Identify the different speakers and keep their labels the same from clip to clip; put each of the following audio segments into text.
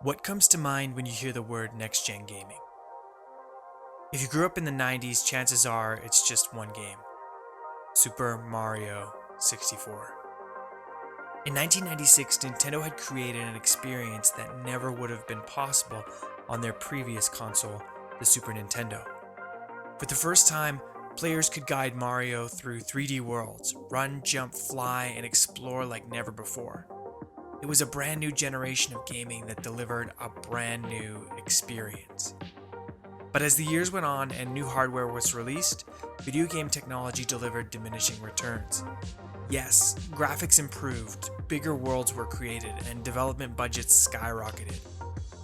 Speaker 1: What comes to mind when you hear the word next-gen gaming? If you grew up in the 90s, chances are it's just one game: Super Mario 64. In 1996, Nintendo had created an experience that never would have been possible on their previous console, the Super Nintendo. For the first time, players could guide Mario through 3D worlds, run, jump, fly, and explore like never before. It was a brand new generation of gaming that delivered a brand new experience. But as the years went on and new hardware was released, video game technology delivered diminishing returns. Yes, graphics improved, bigger worlds were created, and development budgets skyrocketed.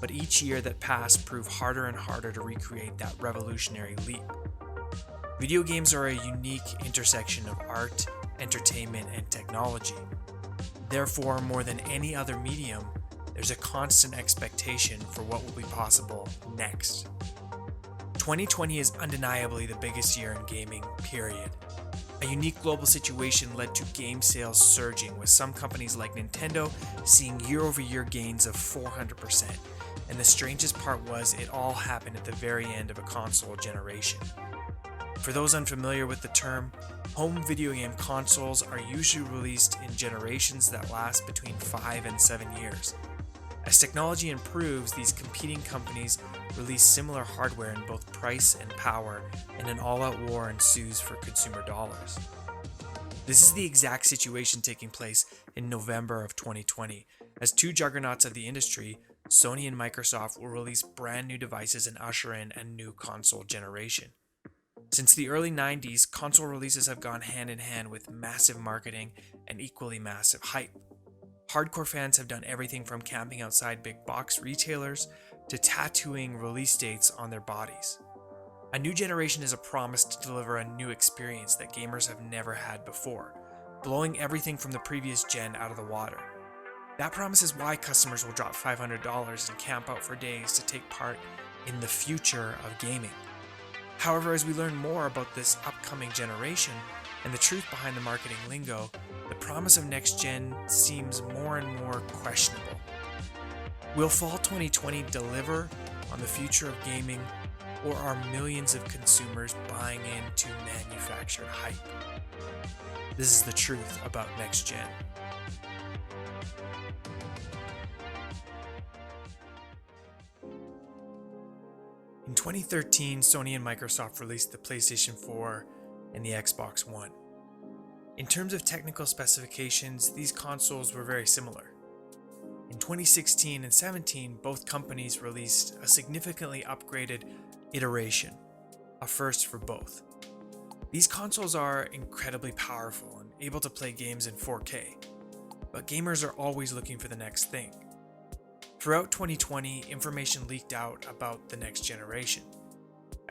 Speaker 1: But each year that passed proved harder and harder to recreate that revolutionary leap. Video games are a unique intersection of art, entertainment, and technology. Therefore, more than any other medium, there's a constant expectation for what will be possible next. 2020 is undeniably the biggest year in gaming, period. A unique global situation led to game sales surging, with some companies like Nintendo seeing year-over-year gains of 400%. And the strangest part was it all happened at the very end of a console generation. For those unfamiliar with the term, home video game consoles are usually released in generations that last between 5 and 7 years. As technology improves, these competing companies release similar hardware in both price and power, and an all-out war ensues for consumer dollars. This is the exact situation taking place in November of 2020, as two juggernauts of the industry, Sony and Microsoft, will release brand new devices and usher in a new console generation. Since the early 90s, console releases have gone hand in hand with massive marketing and equally massive hype. Hardcore fans have done everything from camping outside big box retailers to tattooing release dates on their bodies. A new generation is a promise to deliver a new experience that gamers have never had before, blowing everything from the previous gen out of the water. That promise is why customers will drop $500 and camp out for days to take part in the future of gaming. However, as we learn more about this upcoming generation and the truth behind the marketing lingo, the promise of next gen seems more and more questionable. Will fall 2020 deliver on the future of gaming, or are millions of consumers buying into manufactured hype? This is the truth about next gen. In 2013, Sony and Microsoft released the PlayStation 4 and the Xbox One. In terms of technical specifications, these consoles were very similar. In 2016 and 17, both companies released a significantly upgraded iteration, a first for both. These consoles are incredibly powerful and able to play games in 4K, but gamers are always looking for the next thing. Throughout 2020, information leaked out about the next generation.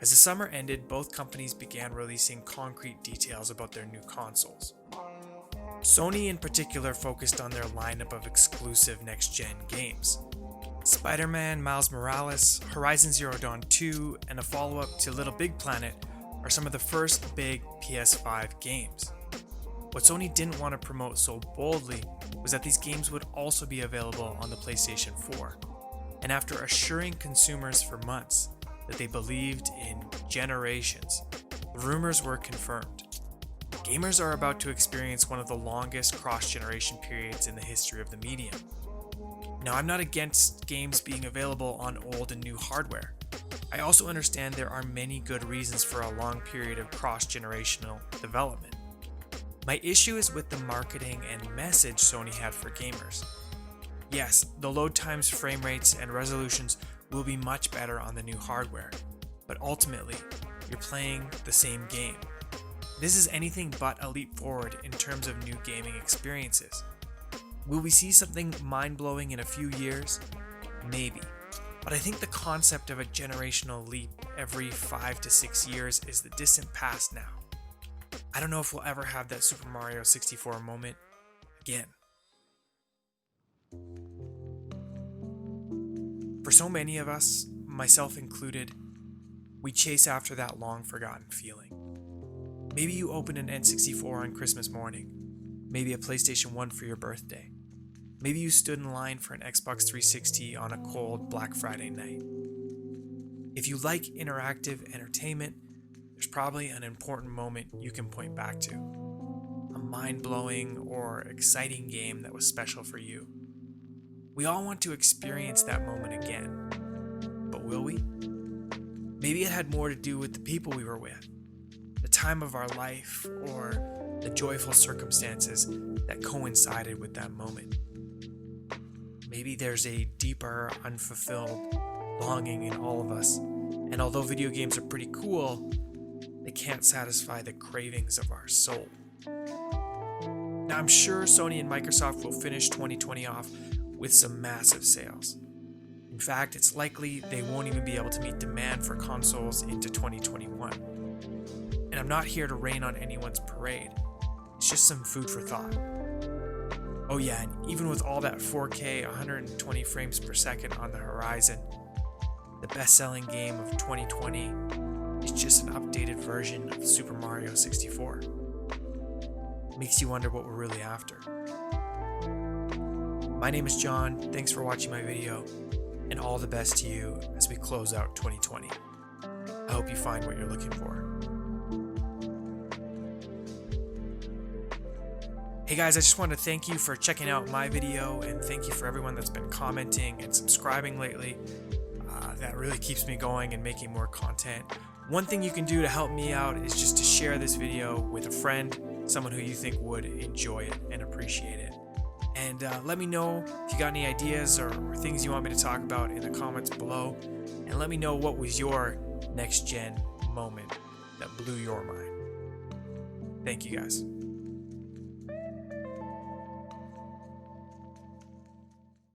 Speaker 1: As the summer ended, both companies began releasing concrete details about their new consoles. Sony in particular focused on their lineup of exclusive next-gen games. Spider-Man, Miles Morales, Horizon Zero Dawn 2, and a follow-up to Little Big Planet are some of the first big PS5 games. What Sony didn't want to promote so boldly was that these games would also be available on the PlayStation 4. And after assuring consumers for months that they believed in generations, the rumors were confirmed. Gamers are about to experience one of the longest cross-generation periods in the history of the medium. Now, I'm not against games being available on old and new hardware. I also understand there are many good reasons for a long period of cross-generational development. My issue is with the marketing and message Sony had for gamers. Yes, the load times, frame rates, and resolutions will be much better on the new hardware, but ultimately, you're playing the same game. This is anything but a leap forward in terms of new gaming experiences. Will we see something mind-blowing in a few years? Maybe. But I think the concept of a generational leap every 5 to 6 years is the distant past now. I don't know if we'll ever have that Super Mario 64 moment again. For so many of us, myself included, we chase after that long-forgotten feeling. Maybe you opened an N64 on Christmas morning, maybe a PlayStation 1 for your birthday. Maybe you stood in line for an Xbox 360 on a cold Black Friday night. If you like interactive entertainment, there's probably an important moment you can point back to. A mind-blowing or exciting game that was special for you. We all want to experience that moment again, but will we? Maybe it had more to do with the people we were with, the time of our life, or the joyful circumstances that coincided with that moment. Maybe there's a deeper, unfulfilled longing in all of us, and although video games are pretty cool, they can't satisfy the cravings of our soul. Now, I'm sure Sony and Microsoft will finish 2020 off with some massive sales. In fact, it's likely they won't even be able to meet demand for consoles into 2021. And I'm not here to rain on anyone's parade. It's just some food for thought. Oh yeah, and even with all that 4K 120 frames per second on the horizon, the best-selling game of 2020 is just an updated version of Super Mario 64. Makes you wonder what we're really after. My name is John, thanks for watching my video, and all the best to you as we close out 2020. I hope you find what you're looking for. Hey guys, I just want to thank you for checking out my video, and thank you for everyone that's been commenting and subscribing lately. That really keeps me going and making more content. One thing you can do to help me out is just to share this video with a friend, someone who you think would enjoy it and appreciate it. And let me know if you got any ideas or things you want me to talk about in the comments below. And let me know what was your next gen moment that blew your mind. Thank you guys.